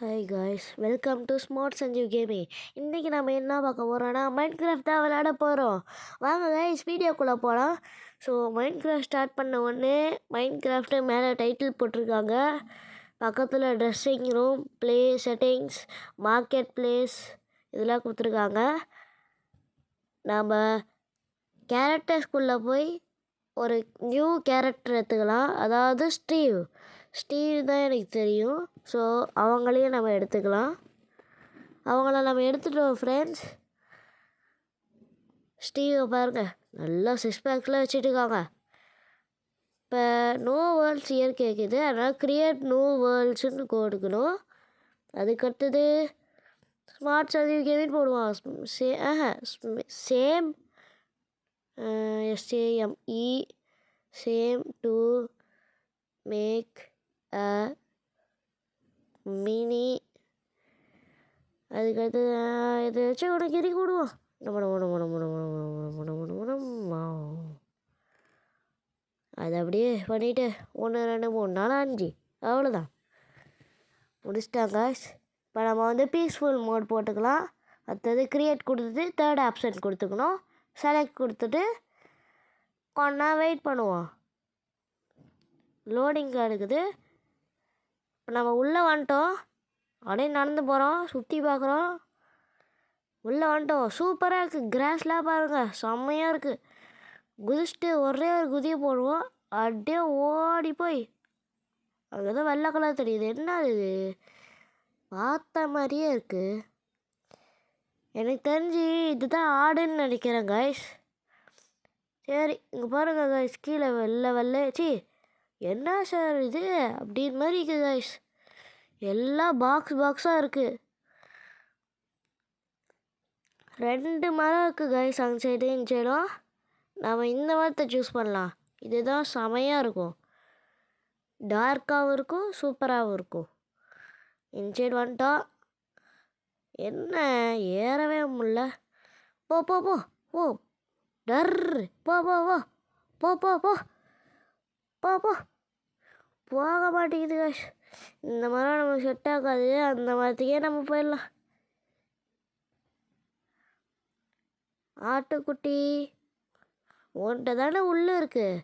Hi guys, welcome to smart Sanjeev gaming. இன்றைக்கி நம்ம என்ன பார்க்க போகிறோன்னா மைன்கிராஃப்ட் தான் விளையாட போகிறோம். வாங்க காய்ஸ், வீடியோக்குள்ளே போகலாம். ஸோ மைன்கிராஃப்ட் ஸ்டார்ட் பண்ண உடனே மைன்கிராஃப்ட்டு மேலே டைட்டில் போட்டிருக்காங்க. பக்கத்தில் dressing room, play settings, market place இதெல்லாம் கொடுத்துருக்காங்க. நாம் கேரக்டர்ஸ்குள்ளே போய் ஒரு நியூ கேரக்டர் எடுத்துக்கலாம். அதாவது ஸ்டீவ் தான் எனக்கு தெரியும். ஸோ அவங்களையும் நம்ம எடுத்துக்கலாம். அவங்கள நம்ம எடுத்துட்டோம் ஃப்ரெண்ட்ஸ். ஸ்டீவை பாருங்கள், நல்லா சிக்ஸ் பேக்ஸ்லாம் வச்சுட்டுருக்காங்க. இப்போ நோ வேர்ல்ட்ஸ் இயர் கேட்குது, அதனால் கிரியேட் நோ வேர்ல்ட்ஸ்ன்னு கொடுக்கணும். அதுக்கடுத்தது ஸ்மார்ட் சர்வீஸ் கேமின்னு போடுவோம். Same SAME same to make a mini. அதுக்கடுத்து எதாச்சும் உனக்கு எரி கூடுவோம். அது அப்படியே பண்ணிவிட்டு 1 2 3 4 5 அவ்வளோதான், முடிச்சிட்டாங்க. இப்போ நம்ம வந்து பீஸ்ஃபுல் மோட் போட்டுக்கலாம். அடுத்தது க்ரியேட் கொடுத்துட்டு தேர்ட் ஆப்ஷன் கொடுத்துக்கணும். செலக்ட் கொடுத்துட்டு கொண்டா வெயிட் பண்ணுவோம். லோடிங் இருக்குது. இப்போ நம்ம உள்ளே வந்துட்டோம். அப்படியே நடந்து போகிறோம், சுற்றி பார்க்குறோம். உள்ளே வந்துட்டோம். சூப்பராக இருக்குது. கிராஸ்லாம் பாருங்கள், செம்மையாக இருக்குது. குதிச்சுட்டு ஒரே ஒரு குதியை போடுவோம். அப்படியே ஓடி போய் அங்கே தான் வெள்ளை கலர் தெரியுது. என்ன இது? பார்த்த மாதிரியே இருக்குது. எனக்கு தெரிஞ்சு இதுதான் ஆடுன்னு நினைக்கிறேன் காய்ஸ். சரி, இங்கே பாருங்கள் காய்ஸ், கீழே வெள்ளைச்சி என்ன சார் இது அப்படின்னு மாதிரி இருக்குது காய்ஸ். எல்லாம் பாக்ஸாக இருக்குது. 2 மரம் இருக்குது காய்ஸ், அந்த சைடு இந்த சைடும். நம்ம இந்த மரத்தை சூஸ் பண்ணலாம். இதுதான் செமையாக இருக்கும். டார்க்காகவும் இருக்கும், சூப்பராகவும் இருக்கும். இந்த சைடு வந்துட்டோம். என்ன ஏறவே முடில. போ போ போ ஓ டர் போ போ போ போ போ போ போ போ போக மாட்டேங்குது காய்ஸ். இந்த மரம் நமக்கு செட் ஆகாது. அந்த மரத்துக்கே நம்ம போயிடலாம். ஆட்டுக்குட்டி உன்கிட்ட தானே உள் இருக்குது.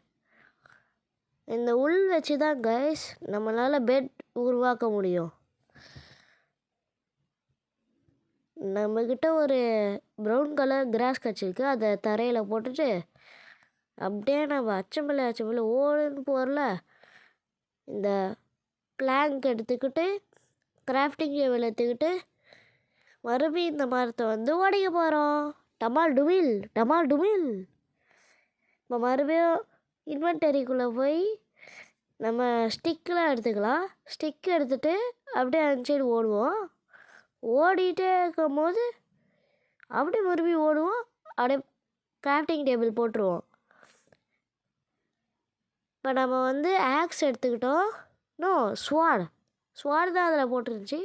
இந்த உள் வச்சு தான் கைஸ் நம்மளால் பெட் உருவாக்க முடியும். நம்மக்கிட்ட ஒரு ப்ரௌன் கலர் கிராஸ் கிடச்சிருக்கு. அதை தரையில் போட்டுட்டு அப்படியே நம்ம அச்சம்பள்ளி ஓடுன்னு போகிறல, இந்த பிளாங்க் எடுத்துக்கிட்டு கிராஃப்டிங் டேபிள் எடுத்துக்கிட்டு மறுபடியும் இந்த மரத்தை வந்து உடைக்க போகிறோம். டமால் டுமில். இப்போ மறுபடியும் இன்வென்டரிக்குள்ளே போய் நம்ம ஸ்டிக்கெலாம் எடுத்துக்கலாம். ஸ்டிக் எடுத்துகிட்டு அப்படியே அந்த சைடு ஓடுவோம். ஓடிட்டே இருக்கும் போது அப்படியே மறுபடியும் ஓடுவோம். அப்படியே கிராஃப்டிங் டேபிள் போட்டுருவோம். இப்போ நம்ம வந்து ஆக்ஸ் எடுத்துக்கிட்டோம். ஸ்வாட் தான் அதில் போட்டுருந்துச்சு.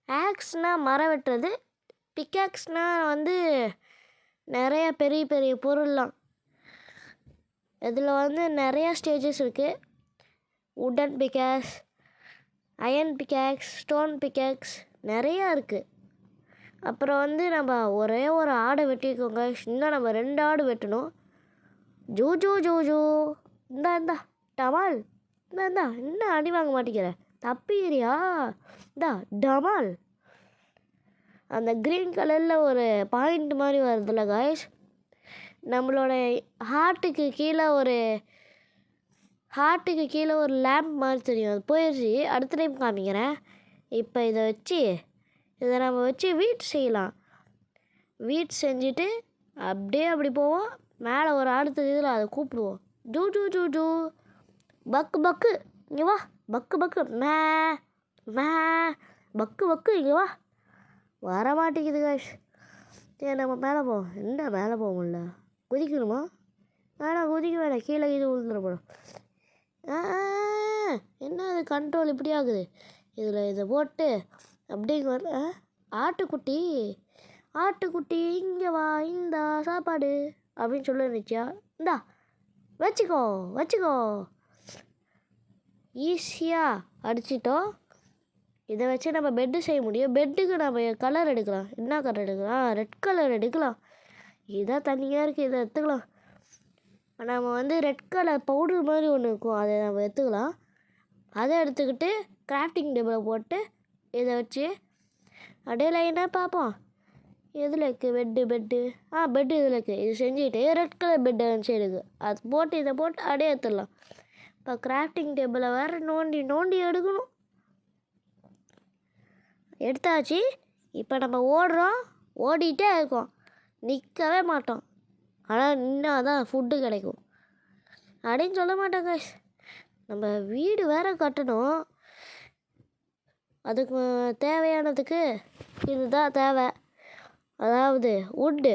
ஆக்ஸ்னால் மரம் வெட்டுறது, பிக்காக்ஸ்னால் வந்து நிறைய பெரிய பெரிய பொருள்லாம். இதில் வந்து நிறையா ஸ்டேஜஸ் இருக்குது. Wooden pickaxe, iron pickaxe, stone pickaxe நிறையா இருக்குது. அப்புறம் வந்து நம்ம ஒரே ஒரு ஆடை வெட்டியிருக்கோங்க. இன்னும் நம்ம 2 ஆடு வெட்டணும். ஜூ இந்தா டமால் இந்தா இன்னும் அடி வாங்க மாட்டேங்கிற, தப்பிக்கிறியா? இந்தா டமால். அந்த க்ரீன் கலரில் ஒரு பாயிண்ட் மாதிரி வருதுல்ல காய்ஸ், நம்மளோட ஹார்ட்டுக்கு கீழே ஒரு லேம்ப் மாதிரி தெரியும். அது போயிடுச்சு. அடுத்த டைம் காமிக்கிறேன். இப்போ இதை நம்ம வச்சு வீட் செய்யலாம். வீட் செஞ்சுட்டு அப்படியே அப்படி போவோம். மேலே ஒரு அடுத்த இதில் அதை கூப்பிடுவோம். ஜூ பக்கு இங்கே வா, பக்கு மே பக்கு இங்கே வா. வர மாட்டேங்குது காய்ஸ். சரி, நம்ம மேலே போவோம். என்ன மேலே போக முடியல? குதிக்கணுமா? குதிக்க வேணாம், கீழே இது விழுந்துட போடும். என்ன அது கண்ட்ரோல் இப்படி ஆகுது? இதை போட்டு அப்படிங்க ஆட்டுக்குட்டி இங்கே வா, இந்தா சாப்பாடு அப்படின்னு சொல்ல நினச்சியா? இந்தா வச்சுக்கோ. ஈஸியாக அடிச்சிட்டோம். இதை வச்சு நம்ம பெட்டு செய்ய முடியும். பெட்டுக்கு நம்ம கலர் எடுக்கலாம். என்ன கலர் எடுக்கலாம்? ரெட் கலர் எடுக்கலாம். இதான் தனியாக இருக்குது, இதை எடுத்துக்கலாம். நம்ம வந்து ரெட் கலர் பவுடர் மாதிரி ஒன்று இருக்கும், அதை நம்ம எடுத்துக்கலாம். அதை எடுத்துக்கிட்டு கிராஃப்டிங் டேபிளை போட்டு இதை வச்சு அப்படியே லைனாக பார்ப்போம். எதில் இருக்குது பெட்டு? பெட்டு இதில் இருக்குது. இது செஞ்சுக்கிட்டு ரெட் கலர் பெட்டு சைடு இருக்குது, அது போட்டு இதை போட்டு அப்படியே எடுத்துடலாம். இப்போ கிராஃப்டிங் டேபிளை வேறு நோண்டி எடுக்கணும். எடுத்தாச்சு. இப்போ நம்ம ஓடிட்டே இருக்கோம், நிற்கவே மாட்டோம். ஆனால் நின்னால் தான் ஃபுட்டு கிடைக்கும் அப்படின்னு சொல்ல மாட்டாங்க. நம்ம வீடு வேறு கட்டணும், அதுக்கு தேவையானதுக்கு இதுதான் தேவை. அதாவது உட்டு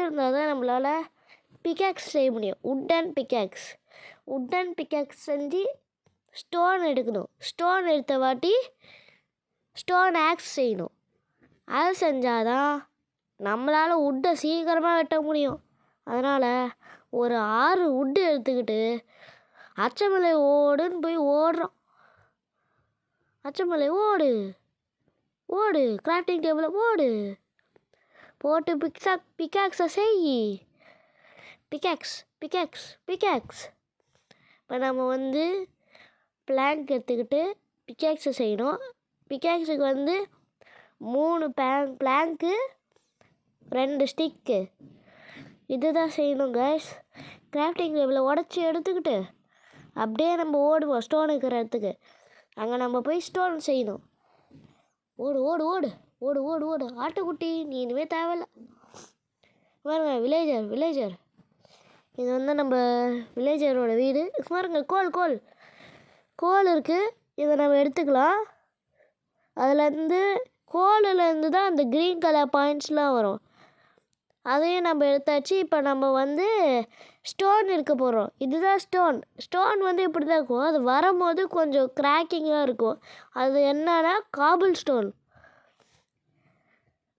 இருந்தால் தான் நம்மளால் பிக்காக்ஸ் செய்ய முடியும். உட்டன் பிக்காக்ஸ் செஞ்சு ஸ்டோன் எடுக்கணும். ஸ்டோன் எடுத்த வாட்டி ஸ்டோன் ஆக்ஸ் செய்யணும். அது செஞ்சால் தான் நம்மளால் உட்டை சீக்கிரமாக வெட்ட முடியும். அதனால் ஒரு 6 உட்டு எடுத்துக்கிட்டு அச்சமலை ஓடுன்னு போய் ஓடுறோம். அச்சமலை ஓடு கிராஃப்டிங் டேபிளை போட்டு பிக்காக்ஸை செய். பிக்காக்ஸ். இப்போ நம்ம வந்து பிளாங்க் எடுத்துக்கிட்டு பிக்காக்ஸை செய்யணும். பிக்காக்ஸுக்கு வந்து 3 பிளாங்க்கு 2 ஸ்டிக்கு இதுதான் செய்யணும் கைஸ். கிராஃப்டிங் டேபிளை உடச்சி எடுத்துக்கிட்டு அப்படியே நம்ம ஓடுவோம் ஸ்டோன் இருக்கிற இடத்துக்கு. அங்கே நம்ம போய் ஸ்டோன் செய்யணும். ஓடு ஆட்டுக்குட்டி, நீ இனிமேல் தேவையில்ல. பாருங்க வில்லேஜர். இது வந்து நம்ம வில்லேஜரோட வீடு. பாருங்க கோல் இருக்குது, இதை நம்ம எடுத்துக்கலாம். அதுலேருந்து கோலிலேருந்து தான் அந்த க்ரீன் கலர் பாயிண்ட்ஸ்லாம் வரும், அதையும் நம்ம எடுத்தாச்சு. இப்போ நம்ம வந்து ஸ்டோன் எடுக்க போகிறோம். இதுதான் ஸ்டோன் வந்து இப்படி தான் இருக்கும். அது வரும்போது கொஞ்சம் கிராக்கிங்காக இருக்கும். அது என்னன்னா காபிள் ஸ்டோன்.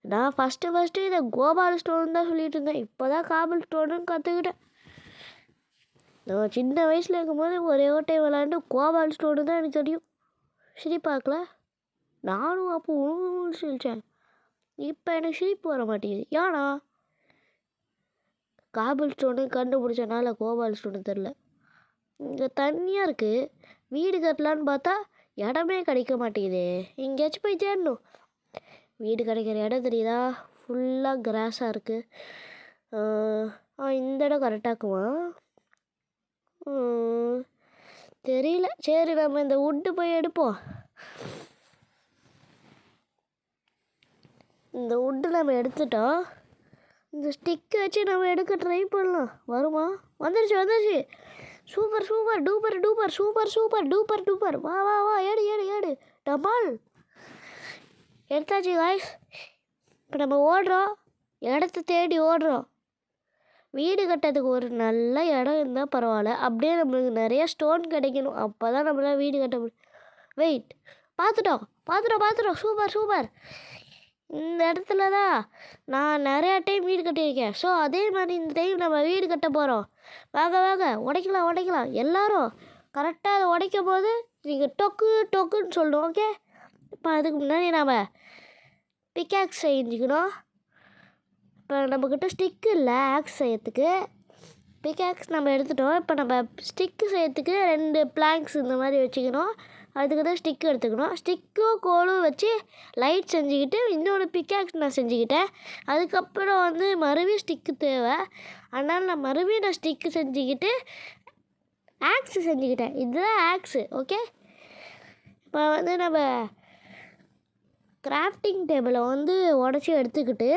நான் ஃபஸ்ட்டு இதை கோபால் ஸ்டோன் தான் சொல்லிட்டு இருந்தேன். இப்போ தான் காபிள் ஸ்டோனுன்னு கற்றுக்கிட்டேன். நான் சின்ன வயசில் இருக்கும்போது ஒரே டைம் விளாண்டு கோபால் ஸ்டோனு தான் எனக்கு தெரியும். சிரிப்பாக்கல, நானும் அப்போ ஒன்று சிரித்தேன். இப்போ எனக்கு சிரிப்பு வர மாட்டேங்குது. ஏன்னா காபிள் ஸ்டோனு கண்டுபிடிச்சனால கோபால் ஸ்டோனு தெரில. இங்கே தனியாக இருக்குது, வீடு கட்டலான்னு பார்த்தா இடமே கிடைக்க மாட்டேங்குது. எங்கேயாச்சும் போய் தேடணும். வீடு கிடைக்கிற இடம் தெரியுதா? ஃபுல்லாக கிராஸாக இருக்குது. இந்த இடம் கரெக்டாக்குமா? தெரியல. சரி, நம்ம இந்த உட்டு போய் எடுப்போம். இந்த உட்டு நம்ம எடுத்துட்டோம். இந்த ஸ்டிக்கை வச்சு நம்ம எடுக்க ட்ரை பண்ணலாம். வருமா? வந்துருச்சு. Super duper. வா ஏடு டபால் எடுத்தாச்சு காய்ஸ். இப்போ நம்ம ஓடுறோம், இடத்த தேடி ஓடுறோம். வீடு கட்டுறதுக்கு ஒரு நல்ல இடம் இருந்தால் பரவாயில்ல. அப்படியே நம்மளுக்கு நிறைய ஸ்டோன் கிடைக்கணும், அப்போ தான் நம்மளால் வீடு கட்ட முடியும். வெயிட், பார்த்துட்டோம். சூப்பர். இந்த இடத்துல தான் நான் நிறையா டைம் வீடு கட்டியிருக்கேன். ஸோ அதே மாதிரி இந்த டைம் நம்ம வீடு கட்ட போகிறோம். வாங்க உடைக்கலாம். எல்லோரும் கரெக்டாக அதை உடைக்கும் போது நீங்கள் டொக்குன்னு சொல்லணும். ஓகே, இப்போ அதுக்கு முன்னாடி நம்ம பிக்காக்ஸ் செஞ்சுக்கணும். இப்போ நம்மக்கிட்ட ஸ்டிக்கு இல்லை ஆக்ஸ் செய்யறதுக்கு. பிக்காக்ஸ் நம்ம எடுத்துட்டோம். இப்போ நம்ம ஸ்டிக்கு செய்யறதுக்கு 2 பிளாங்க்ஸ் இந்த மாதிரி வச்சுக்கணும். அதுக்கு தான் ஸ்டிக்கு எடுத்துக்கணும். ஸ்டிக்கும் கோலும் வச்சு லைட் செஞ்சுக்கிட்டு இன்னொரு பிக்காக்ஸ் நான் செஞ்சுக்கிட்டேன். அதுக்கப்புறம் வந்து மறுபடியும் ஸ்டிக்கு தேவை, அதனால் நான் ஸ்டிக்கு செஞ்சுக்கிட்டு ஆக்ஸு செஞ்சுக்கிட்டேன். இதுதான் ஆக்ஸு. ஓகே, இப்போ வந்து நம்ம கிராஃப்டிங் டேபிளை வந்து உடச்சி எடுத்துக்கிட்டு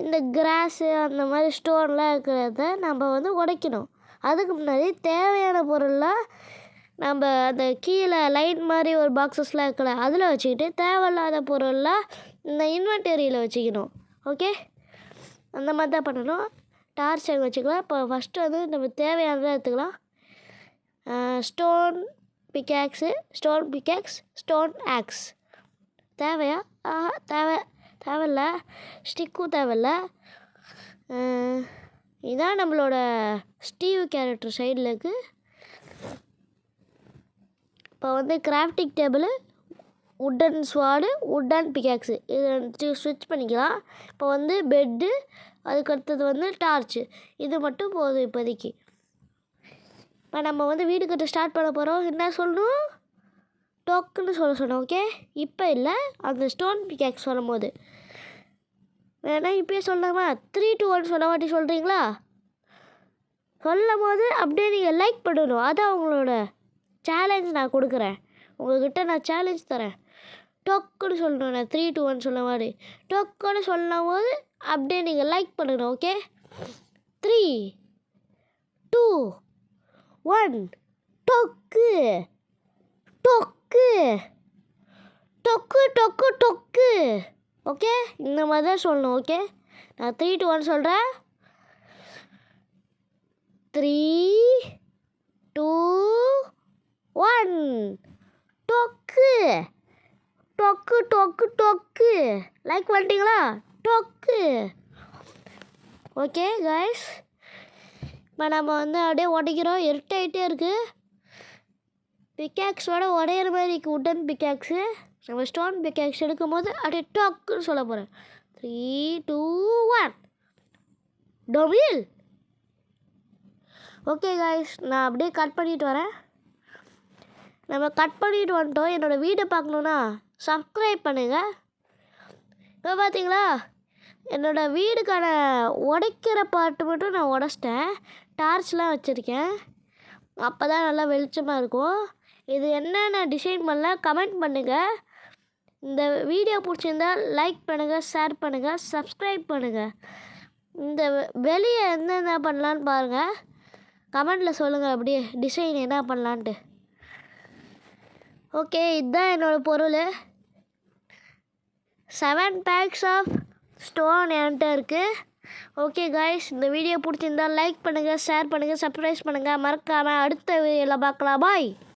இந்த கிராஸு அந்த மாதிரி ஸ்டோன்லாம் இருக்கிறத நம்ம வந்து உடைக்கணும். அதுக்கு முன்னாடி தேவையான பொருள்லாம் நம்ம அந்த கீழே லைன் மாதிரி ஒரு பாக்ஸஸ்லாம் இருக்கல, அதில் வச்சுக்கிட்டு தேவையில்லாத பொருள்லாம் இந்த இன்வென்டரியில் வச்சுக்கணும். ஓகே, அந்த மாதிரி தான் பண்ணணும். டார்ச் அங்கே வச்சுக்கலாம். இப்போ ஃபஸ்ட்டு வந்து நம்ம தேவையானதை எடுத்துக்கலாம். ஸ்டோன் பிக்காக்ஸ், ஸ்டோன் ஆக்ஸ் தேவையா? தேவையில்ல. ஸ்டிக்கும் தேவையில்ல. இதான் நம்மளோட ஸ்டீவ் கேரக்டர் சைடில் இருக்குது. இப்போ வந்து crafting table wooden sword wooden pickaxe இது ஸ்விட்ச் பண்ணிக்கலாம். இப்போ வந்து பெட்டு, அதுக்கடுத்தது வந்து டார்ச்சு, இது மட்டும் போதும் இப்போதைக்கு. இப்போ நம்ம வந்து வீடு கட்ட ஸ்டார்ட் பண்ண போகிறோம். என்ன சொல்லணும்? டொக்குன்னு சொன்னோம். ஓகே, இப்போ இல்லை, அந்த ஸ்டோன் பிகாக்ஸ் வரும்போது வேணா இப்போயே சொல்லலாமா? 3 2 1 சொன்ன வாட்டி சொல்கிறீங்களா? சொல்லும் போது அப்படியே நீங்கள் லைக் பண்ணணும். அதான் உங்களோட சேலஞ்ச் நான் கொடுக்குறேன். உங்கள்கிட்ட நான் சேலஞ்ச் தரேன். டொக்குன்னு சொல்லணும். நான் 3 2 1 சொன்ன மாதிரி டொக்குன்னு சொல்லும் போது அப்படியே நீங்கள் லைக் பண்ணணும். ஓகே, 3 2 1 டொக்கு டொக்கு டொக்கு டொக்கு டொக்கு. ஓகே, இந்த மாதிரி தான் சொல்லணும். ஓகே, நான் 3 2 1 சொல்கிறேன். 3 2 1 டொக்கு டொக்கு டொக்கு டொக்கு. லைக் பண்ணிட்டீங்களா? டொக்கு. ஓகே கைஸ், இப்போ நம்ம வந்து அப்படியே உடைக்கிறோம். இருட்டாயிட்டே இருக்குது. பிக்காக்ஸோட உடையிற மாதிரி இருக்குது உட்டன் பிக்காக்ஸு. நம்ம ஸ்டோன் பிக்காக்ஸ் எடுக்கும் போது அப்படியே டொக்குன்னு சொல்ல போகிறேன். 3 2 1 டொமில். ஓகே கைஸ், நான் அப்படியே கட் பண்ணிட்டு வரேன். நம்ம கட் பண்ணிட்டு வந்துட்டோம். என்னோடய வீடை பார்க்கணுன்னா சப்ஸ்கிரைப் பண்ணுங்கள். இப்போ பார்த்தீங்களா, என்னோடய வீடுக்கான உடைக்கிற பார்ட்டு மட்டும் நான் உடச்சிட்டேன். டார்ச்லாம் வச்சுருக்கேன். அப்போ தான் நல்லா வெளிச்சமாக இருக்கும். இது என்னென்ன டிசைன் பண்ணல கமெண்ட் பண்ணுங்கள். இந்த வீடியோ பிடிச்சிருந்தா லைக் பண்ணுங்கள், ஷேர் பண்ணுங்கள், சப்ஸ்கிரைப் பண்ணுங்கள். இந்த வெளியே என்னென்ன பண்ணலான்னு பாருங்கள். கமெண்டில் சொல்லுங்கள் அப்படியே டிசைன் என்ன பண்ணலான்ட்டு. ஓகே, இதுதான் என்னோடய பொருள். 7 பேக்ஸ் ஆஃப் ஸ்டோன் என்கிட்ட இருக்குது. ஓகே கைஸ், இந்த வீடியோ பிடிச்சிருந்தா லைக் பண்ணுங்கள், ஷேர் பண்ணுங்கள், சப்ஸ்கிரைப் பண்ணுங்கள். மறக்காமல் அடுத்த வீடியோவில் பார்க்கலாம். பாய்.